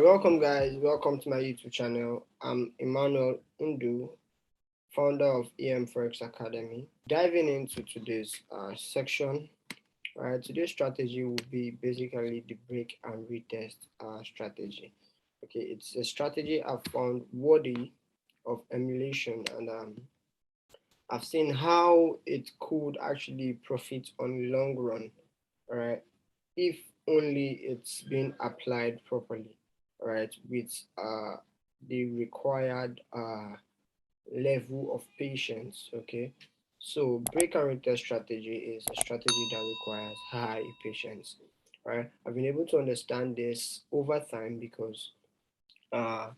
Welcome guys, welcome to my YouTube channel. I'm Emmanuel Undu, founder of EMFOREX Academy. Diving into today's section, today's strategy will be basically the break and retest strategy. Okay, it's a strategy I've found worthy of emulation, and I've seen how it could actually profit on the long run, right? If only it's been applied properly, right, with the required level of patience. Okay, so break and retest strategy is a strategy that requires high patience, right? I've been able to understand this over time because uh,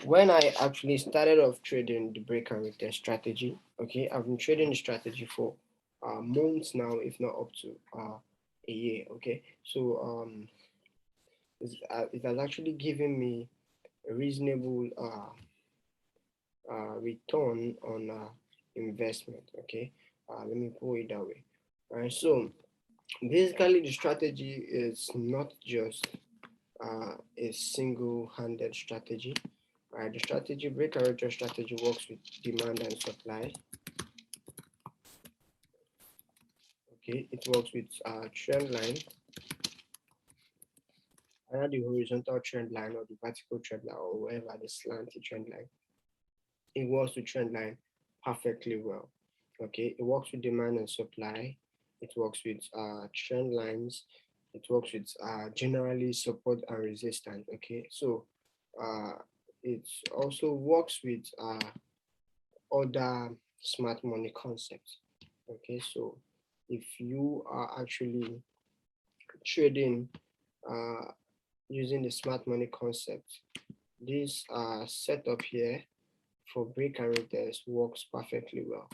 when I actually started off trading the break and retest strategy, okay, I've been trading the strategy for months now, if not up to a year. Okay, so it has actually given me a reasonable return on investment. Okay, let me put it that way. All right, so basically the strategy is not just a single-handed strategy. Right, the strategy break and retest strategy works with demand and supply. Okay, it works with trend line, either the horizontal trend line or the vertical trend line or whatever, the slanted trend line. It works with trend line perfectly well. Okay, it works with demand and supply. It works with trend lines. It works with generally support and resistance. Okay, so it also works with other smart money concepts. Okay, so if you are actually trading using the smart money concept, this setup here for break and retest works perfectly well.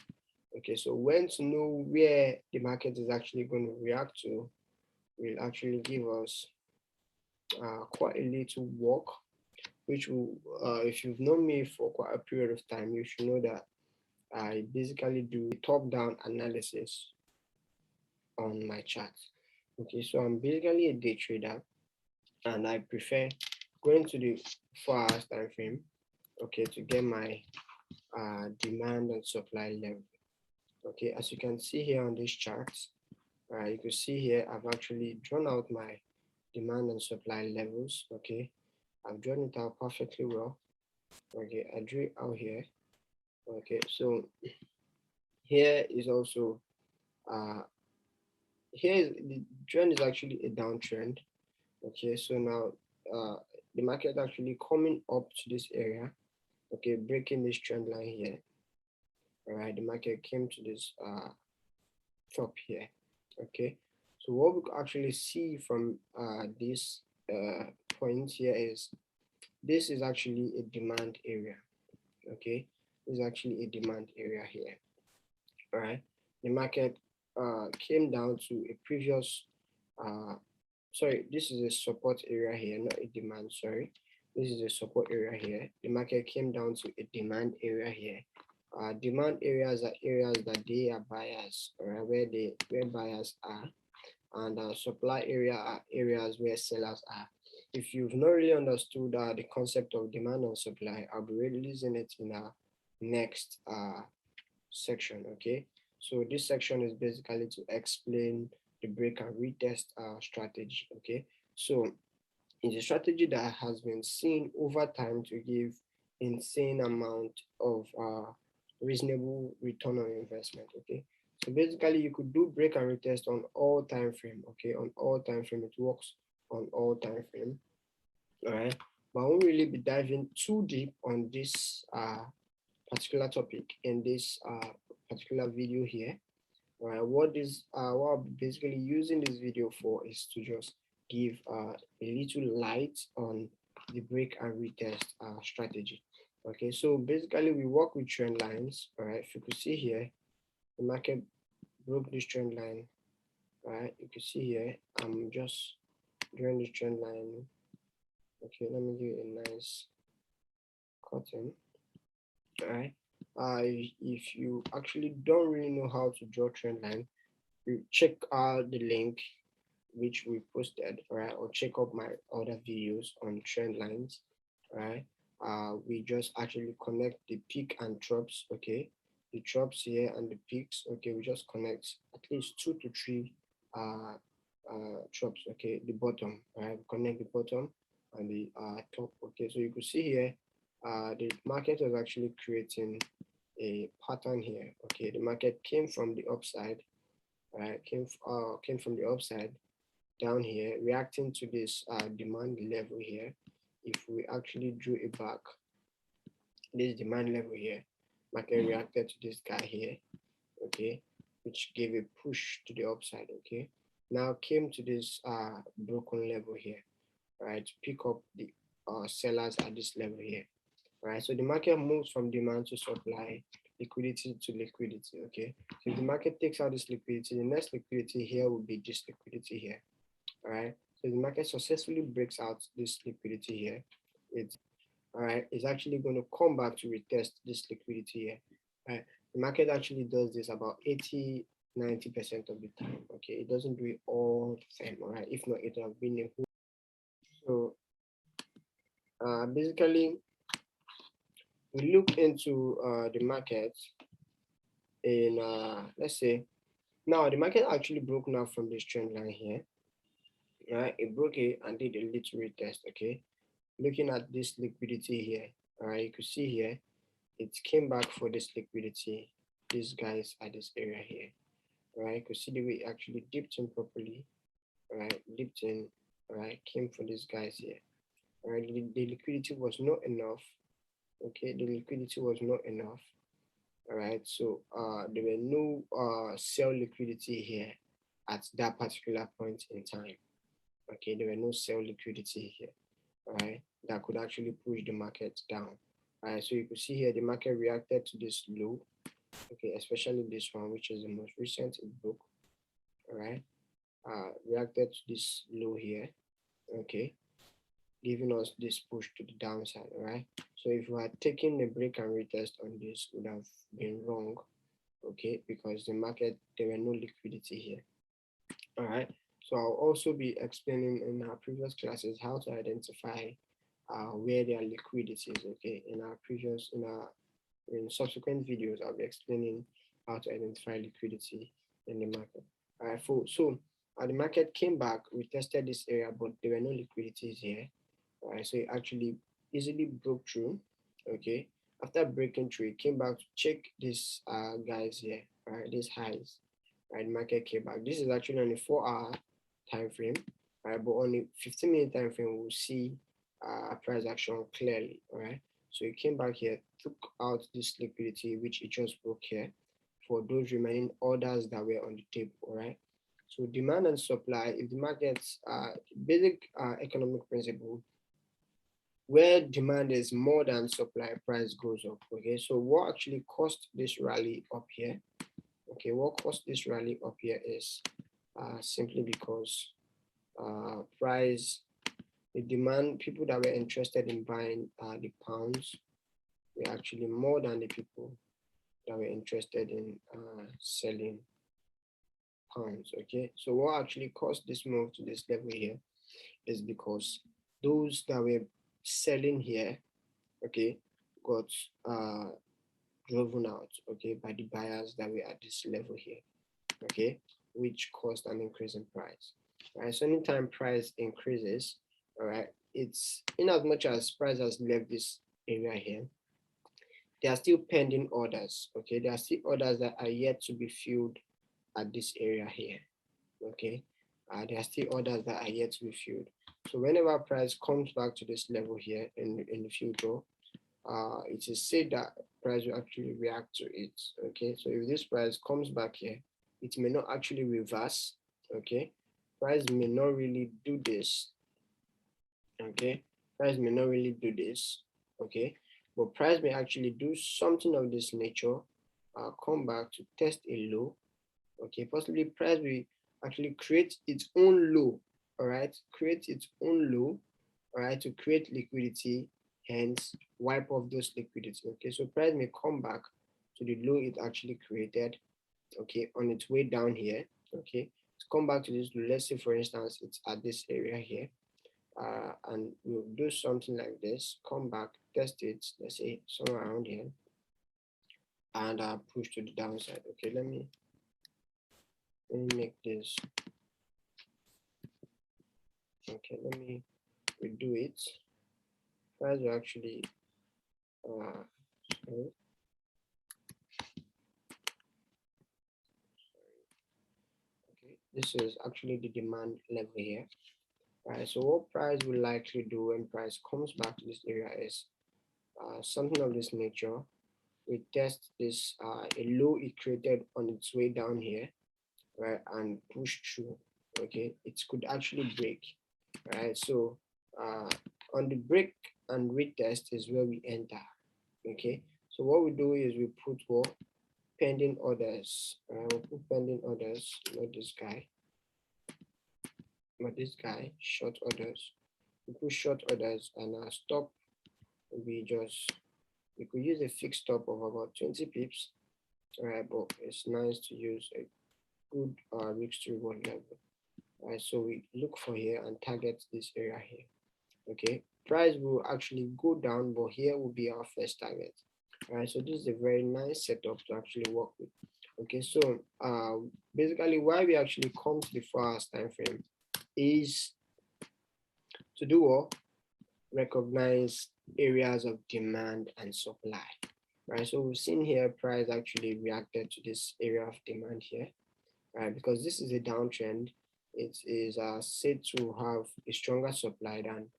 Okay, so when to know where the market is actually going to react to will actually give us quite a little work, which will, if you've known me for quite a period of time, you should know that I basically do top-down analysis on my charts. Okay, so I'm basically a day trader, and I prefer going to the 4 hours time frame, okay, to get my demand and supply level. Okay, as you can see here on this chart, you can see here I've actually drawn out my demand and supply levels. Okay, I've drawn it out perfectly well. Okay, I drew it out here. Okay, so here is also here is the trend is actually a downtrend. Okay, so now the market actually coming up to this area. Okay, breaking this trend line here. All right, the market came to this top here. Okay, so what we actually see from this point here is this is actually a demand area. Okay, this is actually a demand area here. All right, the market came down to a previous sorry, this is a support area here, not a demand. Sorry, this is a support area here. The market came down to a demand area here. Demand areas are areas that they are buyers, right, where buyers are, and supply area are areas where sellers are. If you've not really understood the concept of demand and supply, I'll be releasing it in our next section. Okay, so this section is basically to explain the break and retest strategy. Okay, so it's a strategy that has been seen over time to give insane amount of reasonable return on investment. Okay, so basically you could do break and retest on all time frame. Okay, on all time frame, it works on all time frame. All right, but I won't really be diving too deep on this particular topic in this particular video here. All right, what I'll be basically using this video for is to just give a little light on the break and retest strategy. Okay, so basically we work with trend lines. All right, if you could see here, the market broke this trend line. All right, you can see here I'm just drawing this trend line. Okay, let me give you a nice cutting. All right, if you actually don't really know how to draw trend line, you check out the link which we posted, right? Or check up my other videos on trend lines, right? We just actually connect the peak and troughs, okay? The troughs here and the peaks, okay? We just connect at least 2 to 3 uh, troughs, okay? The bottom, right? Connect the bottom and the top, okay? So you could see here, the market was actually creating a pattern here, okay? The market came from the upside, right? Came from the upside down here, reacting to this demand level here. If we actually drew it back, this demand level here, market reacted to this guy here, okay, which gave a push to the upside, okay. Now came to this broken level here, right, to pick up the sellers at this level here, right. So the market moves from demand to supply, liquidity to liquidity, okay. So if the market takes out this liquidity, the next liquidity here will be this liquidity here. All right. So the market successfully breaks out this liquidity here. It's all right. It's actually going to come back to retest this liquidity here. All right. The market actually does this about 80-90% of the time. Okay. It doesn't do it all the time. All right. If not, it would have been a whole. So basically, we look into the market in let's say now the market actually broke now from this trend line here. Right. It broke it and did a little retest. Okay. Looking at this liquidity here, all right, you could see here, it came back for this liquidity. These guys at this area here, all right, you could see the way it actually dipped in properly, all right, dipped in, all right, came for these guys here, all right, the liquidity was not enough, okay, the liquidity was not enough, all right, so there were no sell liquidity here at that particular point in time, okay, there were no sell liquidity here. Right, that could actually push the market down. Right, so you could see here the market reacted to this low, okay, especially this one, which is the most recent it broke. All right, reacted to this low here, okay, giving us this push to the downside. All right, so if we had taken the break and retest on this, would have been wrong, okay, because the market, there were no liquidity here. All right, so I'll also be explaining in our previous classes how to identify where their liquidity is, okay. In subsequent videos, I'll be explaining how to identify liquidity in the market. All right, so the market came back, we tested this area, but there were no liquidities here. All right, so it actually easily broke through, okay. After breaking through, it came back to check this guys here, all right, these highs. Right, market came back. This is actually on a 4-hour time frame, right? But on a 15-minute time frame, we'll see price action clearly. All right. So it came back here, took out this liquidity, which it just broke here, for those remaining orders that were on the table. All right. So demand and supply. If the market's basic economic principle, where demand is more than supply, price goes up. Okay. So what actually caused this rally up here? Okay, what caused this rally up here is simply because the demand, people that were interested in buying the pounds were actually more than the people that were interested in selling pounds. Okay, so what actually caused this move to this level here is because those that were selling here, okay, got driven out, okay, by the buyers that were at this level here, okay, which caused an increase in price. Right, so anytime price increases, all right, it's in as much as price has left this area here, there are still pending orders, okay, there are still orders that are yet to be filled at this area here, okay, there are still orders that are yet to be filled. So whenever price comes back to this level here in the future, it is said that price will actually react to it, okay. So if this price comes back here, it may not actually reverse, okay. Price may not really do this, okay. Price may not really do this, okay, but price may actually do something of this nature, come back to test a low, okay. Possibly price will actually create its own low, all right, create its own low, all right, to create liquidity, hence wipe off those liquidity, okay. So price may come back to the low it actually created, okay, on its way down here, okay, to come back to this, let's say for instance it's at this area here, and we'll do something like this, come back, test it, let's say somewhere around here, and push to the downside. Okay, let me make this, okay, let me redo it. Price will actually sorry. Okay, this is actually the demand level here. Right, so what price will likely do when price comes back to this area is something of this nature. We test this a low it created on its way down here, right, and push through. Okay, it could actually break, right? So on the break and retest is where we enter. Okay, so what we do is we put what pending orders. We'll put pending orders, not this guy, short orders. We put short orders, and our stop will be just, we could use a fixed stop of about 20 pips, right? But it's nice to use a good risk to reward level. Right, so we look for here and target this area here. Okay, price will actually go down, but here will be our first target. All right, so this is a very nice setup to actually work with. Okay, so basically why we actually come to the 4 hours time frame is to do what? Recognize areas of demand and supply. Right, so we've seen here price actually reacted to this area of demand here, right? Because this is a downtrend, it is said to have a stronger supply than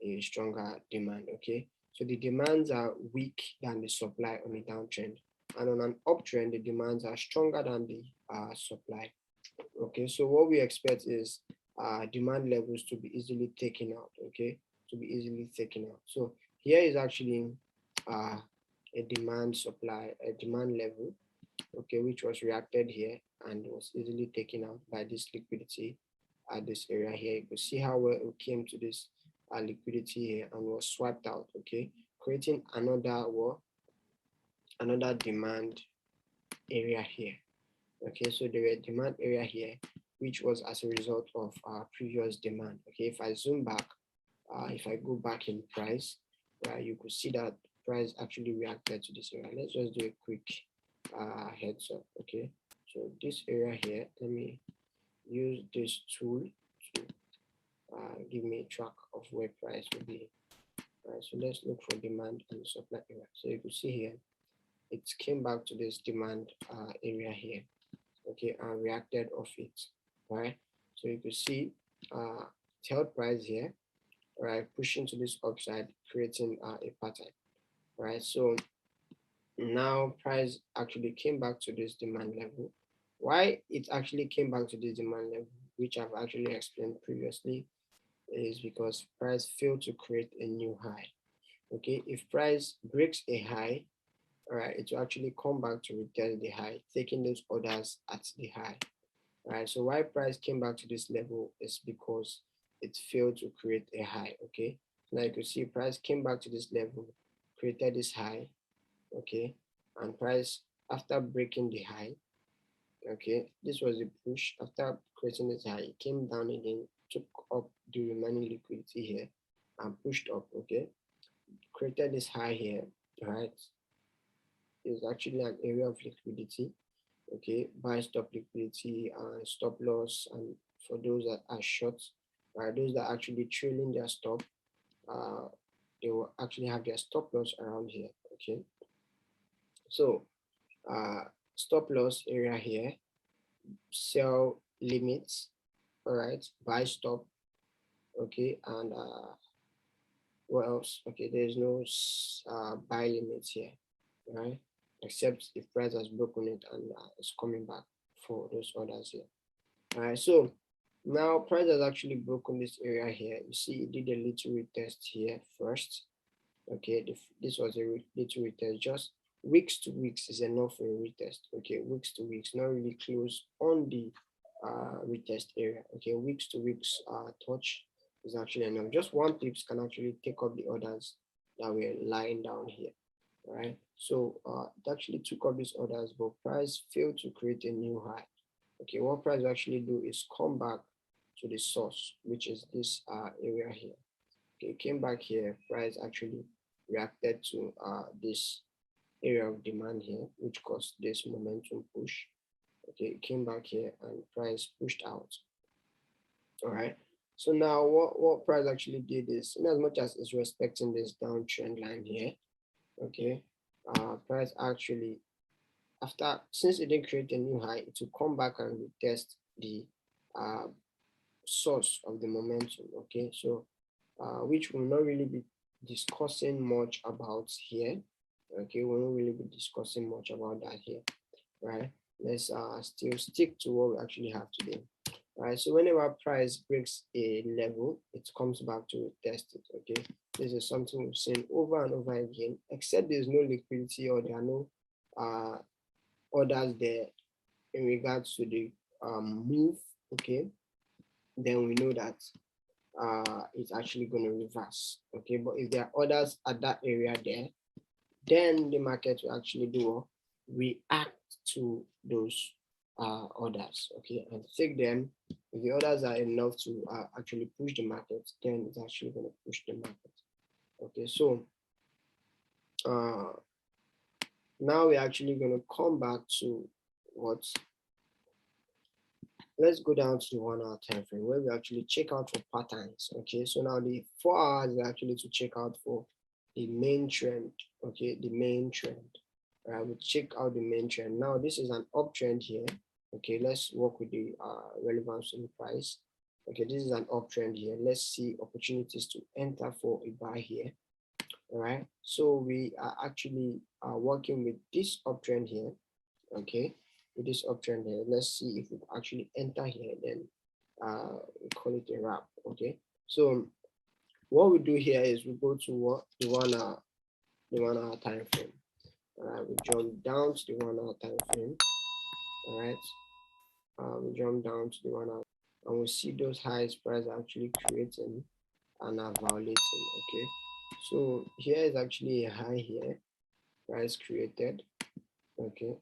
a stronger demand. Okay, so the demands are weak than the supply on a downtrend, and on an uptrend the demands are stronger than the supply. Okay, so what we expect is demand levels to be easily taken out. Okay, to be easily taken out. So here is actually a demand level, okay, which was reacted here and was easily taken out by this liquidity at this area here. You can see how well it came to this liquidity here and was swiped out, okay, creating another demand area here. Okay, so there were demand area here, which was as a result of our previous demand. Okay, if I zoom back, if I go back in price, right, you could see that price actually reacted to this area. Let's just do a quick heads up. Okay, so this area here, let me use this tool to give me a track of where price will be. Right, so let's look for demand and supply area. So you can see here, it came back to this demand area here, okay, and reacted off it. Right, so you can see held price here, right, pushing to this upside, creating a pattern. Right, so now price actually came back to this demand level. Why it actually came back to this demand level, which I've actually explained previously, is because price failed to create a new high. Okay, if price breaks a high, all right, it will actually come back to retest the high, taking those orders at the high. All right, so why price came back to this level is because it failed to create a high. Okay, now you can see price came back to this level, created this high, okay, and price after breaking the high, okay, this was a push. After creating this high, it came down again, took up the remaining liquidity here and pushed up. Okay, created this high here, right? It's actually an area of liquidity, okay, buy stop liquidity and stop loss. And for those that are short, right, those that are actually trailing their stop, they will actually have their stop loss around here. Okay, so stop loss area here, sell limits, all right, buy stop, okay, and what else? Okay, there's no buy limits here, right, except if price has broken it and it's coming back for those orders here. All right, so now price has actually broken this area here. You see it did a little retest here first. Okay, this was a little retest. Just weeks to weeks is enough for a retest. Okay, weeks to weeks, not really close on the retest area. Okay, weeks to weeks touch is actually enough. Just one pips can actually take up the orders that were lying down here. All right, so it actually took up these orders, but price failed to create a new high. Okay, what price will actually do is come back to the source, which is this area here. Okay, came back here, price actually reacted to this area of demand here, which caused this momentum push. Okay, it came back here and price pushed out. All right. So now what price actually did is, in as much as it's respecting this downtrend line here, okay, price actually, since it didn't create a new high, it will come back and retest the source of the momentum. Okay, so which we'll not really be discussing much about here. Okay, we'll not really be discussing much about that here, right? Let's still stick to what we actually have today. All right, so whenever price breaks a level, it comes back to retest it. Okay, this is something we've seen over and over again, except there's no liquidity or there are no orders there in regards to the move. Okay, then we know that it's actually going to reverse. Okay, but if there are orders at that area there, then the market will actually do react to those orders. Okay, and take them. If the orders are enough to actually push the market, then it's actually going to push the market. Okay, so now we're actually going to come back to what, let's go down to the 1 hour time frame where we actually check out for patterns. Okay, so now the 4 hours is actually to check out for the main trend. Okay, the main trend. We check out the main trend. Now this is an uptrend here. Okay, let's work with the relevance in the price. Okay, this is an uptrend here. Let's see opportunities to enter for a buy here. All right, so we are actually working with this uptrend here. Okay, with this uptrend here, let's see if we actually enter here, then we call it a wrap. Okay, so what we do here is we go to what the 1 hour time frame. All right, we jump down to the 1 hour time frame. All right, we jump down to the 1 hour and we see those highs price actually creating and are violating. Okay, so here is actually a high here, price created. Okay,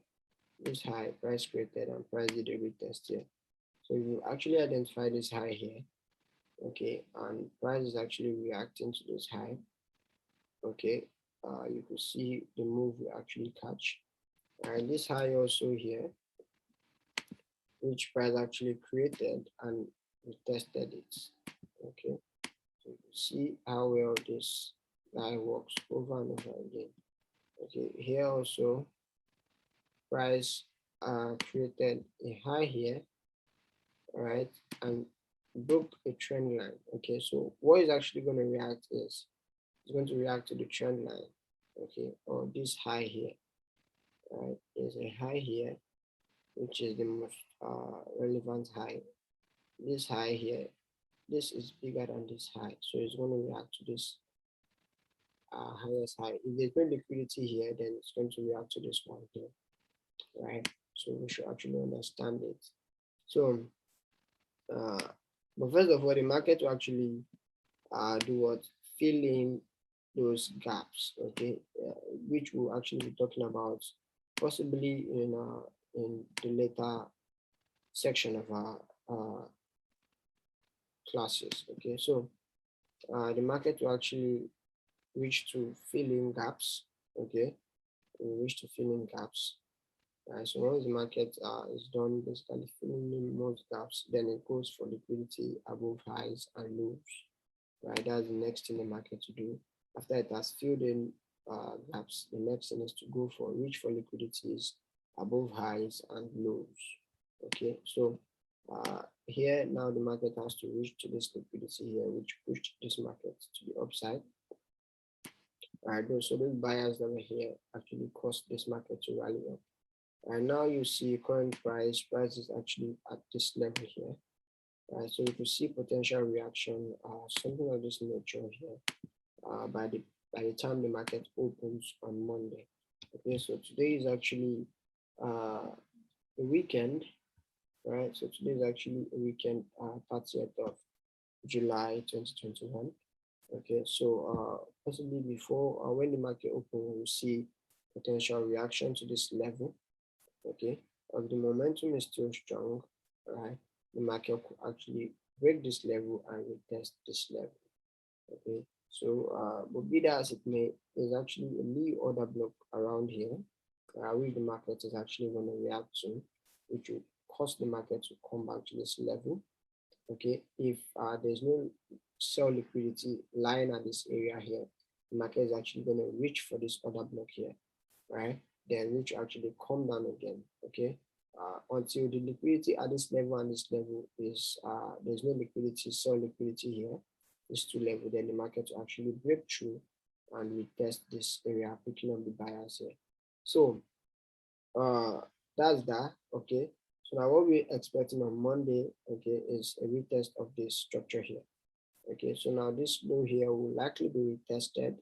this high price created and price did a retest here. So you actually identify this high here, okay, and price is actually reacting to this high. Okay, you can see the move we actually catch. And this high also here, which price actually created and retested it. Okay, so you can see how well this guy works over and over again. Okay, here also price created a high here, all right, and broke a trend line. Okay, so what is actually going to react is it's going to react to the trend line. Okay, or this high here. Right, there's a high here, which is the most relevant high. This high here, this is bigger than this high, so it's going to react to this highest high. If there's no liquidity here, then it's going to react to this one here, right? So we should actually understand it. So, but first of all, the market will actually do what? Fill in those gaps, okay, which we'll actually be talking about possibly in the later section of our classes. Okay, so the market will actually reach to fill in gaps. Okay, we reach to fill in gaps. So once the market is done basically filling in most gaps, then it goes for liquidity above highs and lows. Right, that's the next thing the market to do. After it has filled in gaps, the next thing is to go for reach for liquidities above highs and lows. Okay, so here now the market has to reach to this liquidity here, which pushed this market to the upside. All right, so those buyers that were here actually caused this market to rally up. And now you see current price is actually at this level here. Right, so you can see potential reaction, something of this nature here, by the time the market opens on Monday. Okay, so today is actually a weekend, right? So today is actually a weekend, 30th of July 2021. Okay, so possibly before when the market opens, we'll see potential reaction to this level. Okay, the momentum is still strong. right, the market could actually break this level and retest this level. Okay, so but be that as it may, there's actually a new order block around here, which the market is actually going to react to, which will cause the market to come back to this level. Okay, if there's no sell liquidity lying at this area here, the market is actually going to reach for this order block here, right? Then which actually come down again. Okay, until the liquidity at this level and this level is there's no liquidity, sell liquidity here, these two levels, then the market will actually break through and retest this area, picking up the buyers here. So that's that. Okay, so now what we're expecting on Monday, okay, is a retest of this structure here. Okay, so now this low here will likely be retested,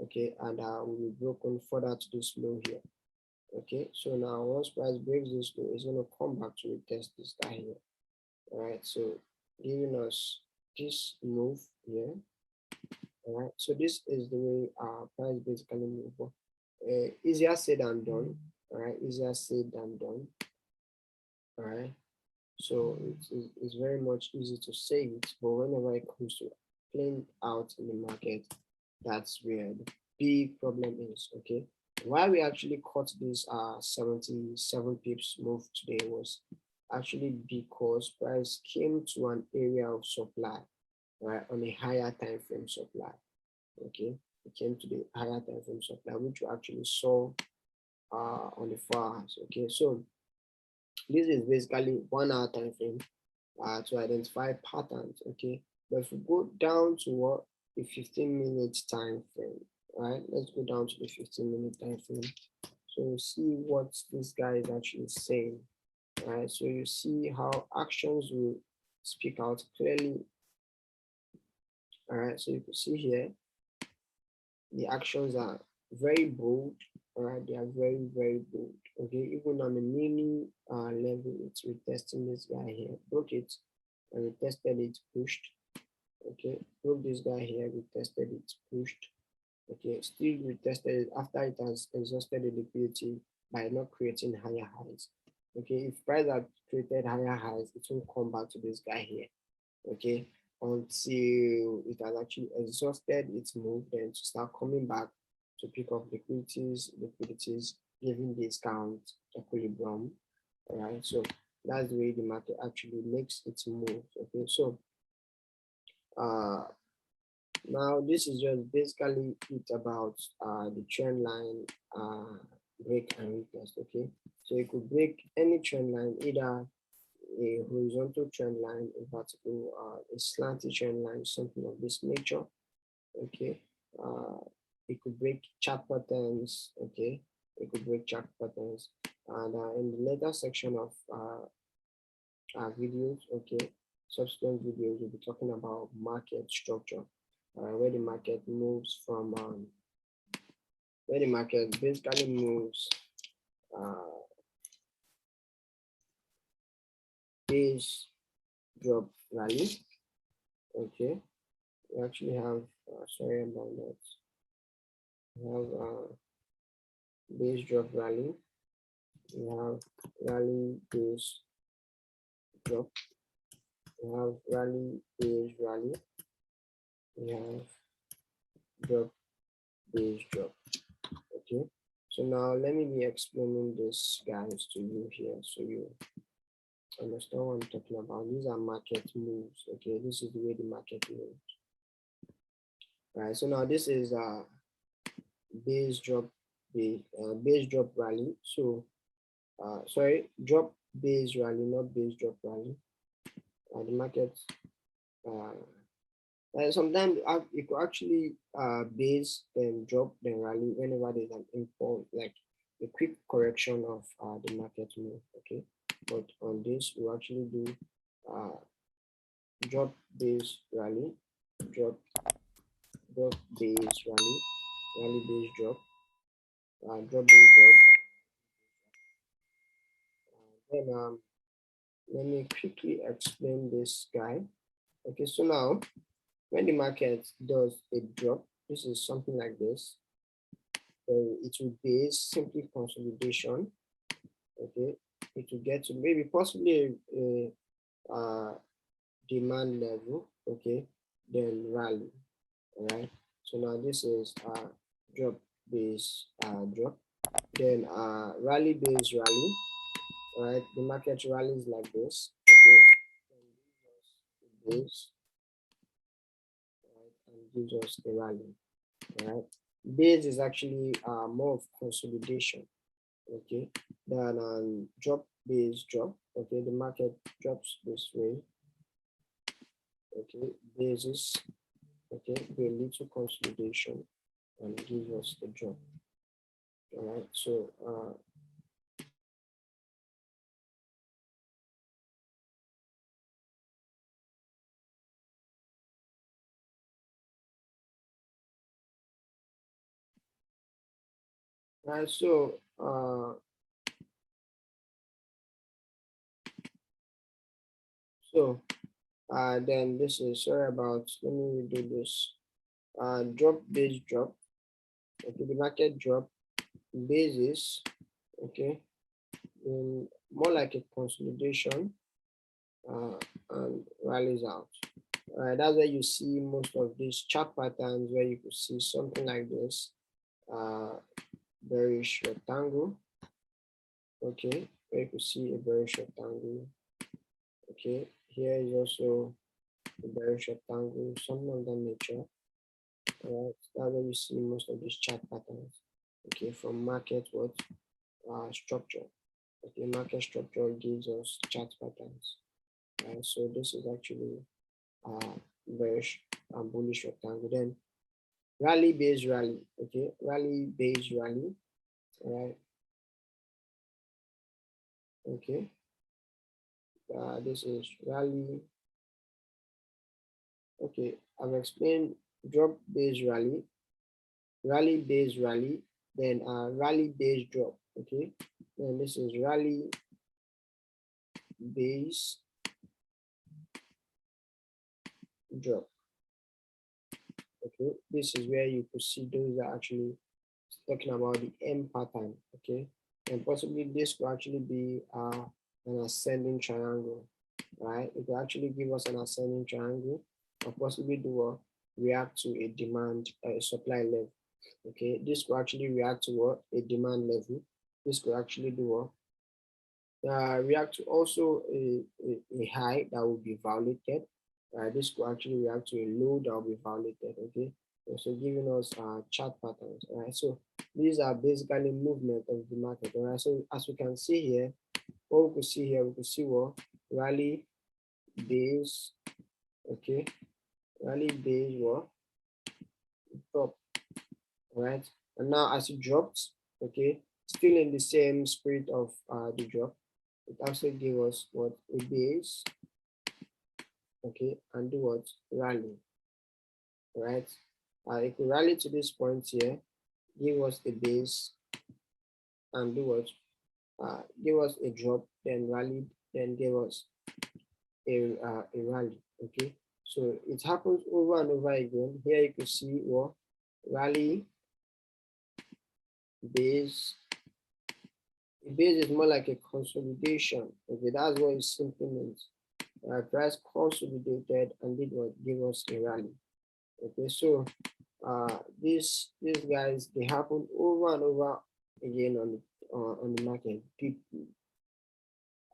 okay, and will be broken further to this low here. Okay, so now once price breaks this low, it's going to come back to retest this guy here. All right, so giving us this move here. All right, so this is the way price basically move. Easier said than done. All right, easier said than done. All right, so it's very much easy to say it, but whenever it comes to playing out in the market, that's where the big problem is. Okay, why we actually caught this 77 pips move today was actually because price came to an area of supply, right, on a higher time frame supply. Okay, it came to the higher time frame supply, which we actually saw on the 4 hours. Okay, so this is basically 1 hour time frame to identify patterns. Okay, but if we go down to what the 15-minute time frame, right? Let's go down to the 15-minute time frame. So see what this guy is actually saying. Right, so you see how actions will speak out clearly. All right, so you can see here the actions are very bold. All right, they are very, very bold. Okay, even on the mini level, it's retesting this guy here, broke it and retested it, pushed. Okay, broke this guy here, retested it, pushed. Okay, still retested it after it has exhausted the liquidity by not creating higher highs. Okay, if price had created higher highs, it will come back to this guy here. Okay, until it has actually exhausted its move, then to start coming back to pick up liquidities, giving discount equilibrium. All right, so that's the way the market actually makes its move. Okay, so now this is just basically it about the trend line break and retest. Okay, so you could break any trend line, either a horizontal trend line, a vertical, a slanted trend line, something of this nature. Okay, it could break chart patterns. Okay, it could break chart patterns, and in the later section of videos, okay, subsequent videos, we'll be talking about market structure, where the market moves from where the market basically moves base drop rally. Okay, we actually have sorry about that. We have base drop rally. We have rally base drop. We have rally base rally. We have drop base drop. Okay, so now let me be explaining this guys to you here so you understand what I'm talking about. These are market moves. Okay, this is the way the market moves. All right, so now this is base drop, the base drop rally. So sorry, drop base rally, not base drop rally. The market sometimes it could actually base then drop then rally whenever there's an impulse, like a quick correction of the market move. Okay, but on this we actually do drop base rally, drop base rally, rally base drop, drop base drop. Then let me quickly explain this guy. Okay, so now when the market does a drop, this is something like this. It will base simply consolidation. Okay, it will get to maybe possibly demand level, okay, then rally. All right, so now this is drop base drop, then rally base rally. All right, the market rallies like this, okay, then base, right, and gives us the rally. All right, base is actually more of consolidation, okay, than drop base drop. Okay, the market drops this way, okay, basis, okay, do a little consolidation and give us the drop. All right, so right, so then this is, sorry about, let me redo this. Drop base drop, okay, the market drop basis, okay, more like a consolidation and rallies out. That's where you see most of these chart patterns where you could see something like this, bearish rectangle, okay, where you could see a bearish rectangle, okay, here is also a bearish rectangle, something of that nature. Alright, that's where you see most of these chart patterns, okay, from market what structure. Okay, market structure gives us chart patterns. So this is actually bearish and bullish rectangle. Then rally base rally, okay, rally base rally. All right, okay, this is rally. Okay, I've explained drop base rally, rally base rally, then rally base drop. Okay, then this is rally base drop. Okay, this is where you could see those are actually talking about the M pattern. Okay, and possibly this could actually be an ascending triangle, right? It will actually give us an ascending triangle, or possibly do react to a demand, supply level. Okay, this could actually react to what, a demand level. This could actually do what, react to also a high that will be violated. This could actually react to a low that will be violated. Okay, so giving us chart patterns. All right, so these are basically movement of the market. All right, so as we can see here, what we could see here, we could see what, rally base, okay, rally base what, drop. All right, and now as it dropped, okay, still in the same spirit of the drop, it also gave us what, a base, okay, and do what, rally, right? It could rally to this point here, give us a base, and do what, give us a drop, then rally, then give us a rally, okay? So it happens over and over again. Here you can see what, rally, base. The base is more like a consolidation. Okay, that's what it simply means. Price consolidated and did what, give us a rally. Okay, so these guys, they happen over and over again on the market.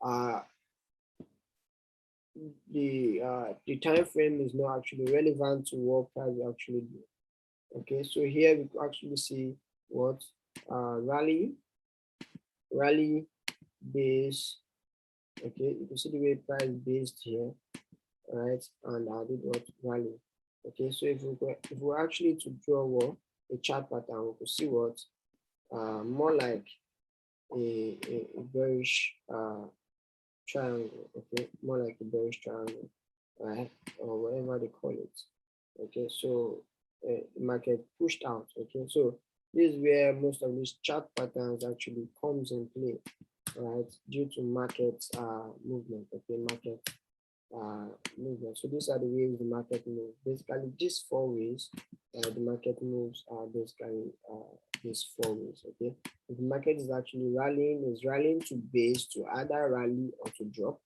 Uh, the time frame is not actually relevant to what price actually do. Okay, so here we can actually see what, rally base. Okay, you can see the way price based here, right? And I did what, rally. Okay, so if we actually to draw what, a chart pattern, we could see what, more like a bearish triangle. Okay, more like a bearish triangle, right, or whatever they call it. Okay, so the market pushed out. Okay, so this is where most of these chart patterns actually comes in play, right, due to market movement. Okay, market movement. So these are the ways the market moves. Basically, these four ways the market moves are basically these four ways. Okay, if the market is actually rallying, is rallying to base, to either rally or to drop.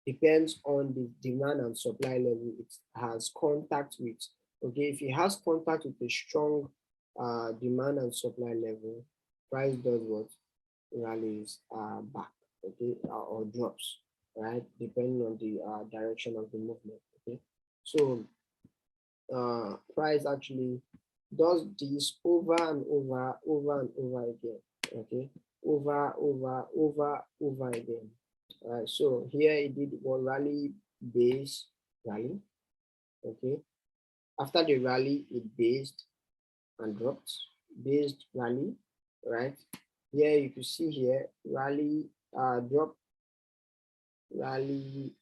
depends on the demand and supply level it has contact with. Okay, if it has contact with a strong demand and supply level, price does what? Rallies back, okay, or drops, right? Depending on the direction of the movement. Okay, so price actually does this over and over again. Okay, over again. All right, so here it did one rally, base, rally. Okay, after the rally, it based and dropped, based, rally, right? Here you can see here rally, drop, rally,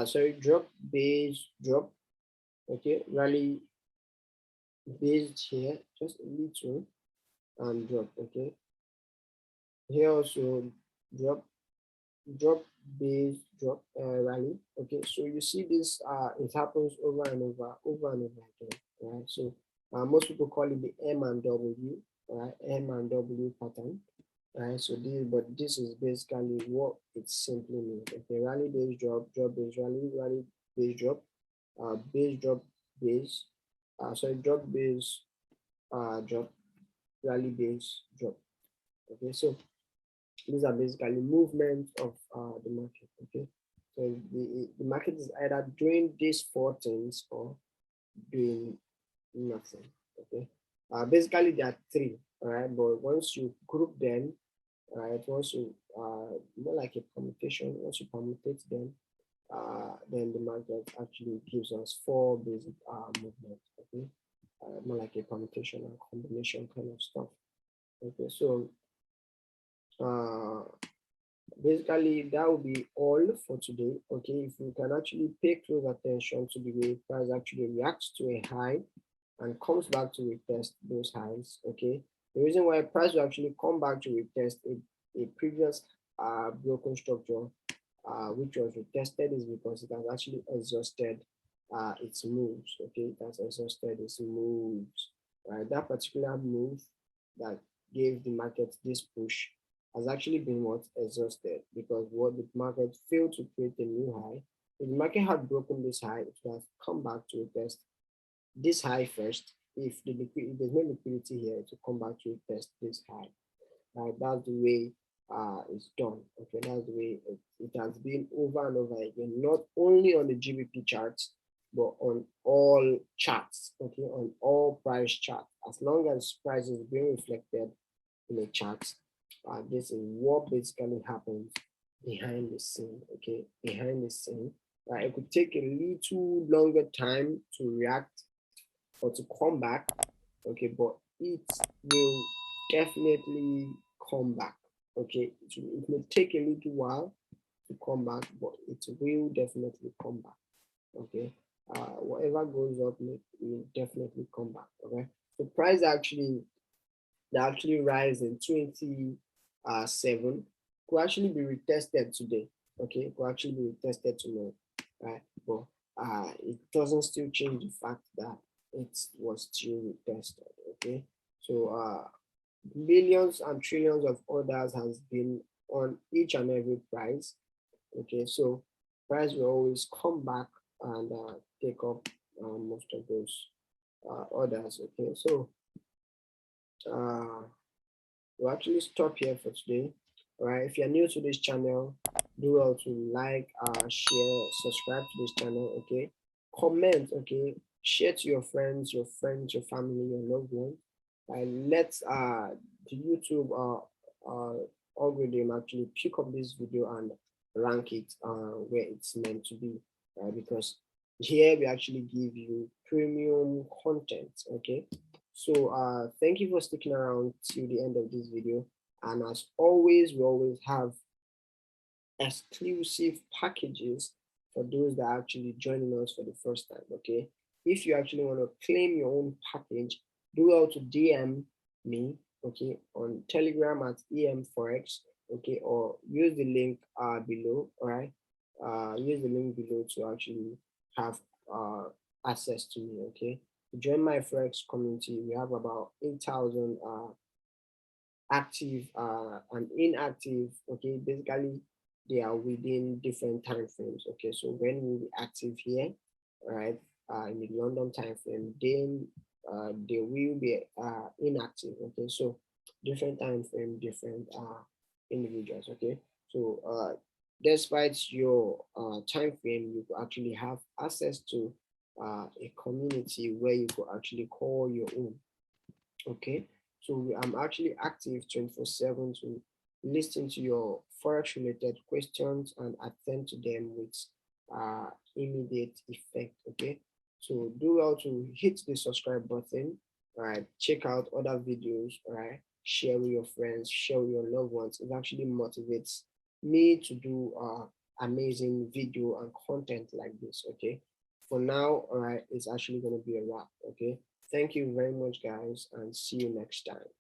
sorry, drop, base, drop. Okay, rally, based here, just a little, and drop. Okay, here also drop, drop, base, drop, rally. Okay, so you see this, it happens over and over and over again, right? So most people call it the M and W, right? M and W pattern, right? So this, but this is basically what it simply means. Okay, rally, base, drop, drop, base, rally, rally, base, drop, base, drop, base, sorry, drop, base, drop, rally, base, drop. Okay, so these are basically movements of the market. Okay, so the market is either doing these four things or doing nothing. Okay, basically there are three. All right, but once you group them, right, once you more like a permutation, once you permutate them, then the market actually gives us four basic movements. Okay, more like a permutation and combination kind of stuff. Okay, so uh, basically that will be all for today. Okay, if you can actually pay close attention to the way price actually reacts to a high and comes back to retest those highs. Okay, the reason why price will actually come back to retest a previous broken structure which was retested is because it has actually exhausted its moves. Okay, it has exhausted its moves. Right, that particular move that gave the market this push has actually been what exhausted because what the market failed to create a new high. If the market had broken this high, it would have come back to retest this high first. If there's no liquidity here to come back to retest this high, right? That's the way it's done. Okay, that's the way it has been over and over again, not only on the GBP charts, but on all charts. Okay, on all price charts. As long as price is being reflected in a chart, this is what basically happens behind the scene. Okay, behind the scene. It could take a little longer time to react or to come back. Okay, but it will definitely come back. Okay, it may take a little while to come back, but it will definitely come back. Okay, whatever goes up will definitely come back. Okay, the price actually rise in 27 could actually be retested today. Okay, it could actually be retested tomorrow, right? But it doesn't still change the fact that it was still retested. Okay, so billions and trillions of orders has been on each and every price. Okay, so price will always come back and take up most of those orders. Okay, so we'll actually stop here for today. All right, if you're new to this channel, do well to like, share, subscribe to this channel. Okay, comment. Okay, share to your friends, your family, your loved ones. Let the YouTube algorithm actually pick up this video and rank it where it's meant to be, because here we actually give you premium content. Okay, so thank you for sticking around till the end of this video, and as always we always have exclusive packages for those that are actually joining us for the first time. Okay, if you actually want to claim your own package, do well to DM me, okay, on Telegram at EMFOREX, okay, or use the link below. All right, use the link below to actually have access to me. Okay, to join my Forex community, we have about 8,000 active and inactive. Okay, basically they are within different time frames. Okay, so when we'll be active here, all right, in the London time frame, then they will be inactive. Okay, so different time frame, different individuals. Okay, so despite your time frame, you could actually have access to a community where you could actually call your own. Okay, so I'm actually active 24/7 to listen to your forex related questions and attend to them with immediate effect. Okay, so do well to hit the subscribe button. All right, check out other videos. All right, share with your friends, share with your loved ones. It actually motivates me to do amazing video and content like this. Okay, for now, all right, it's actually going to be a wrap. Okay, thank you very much, guys, and see you next time.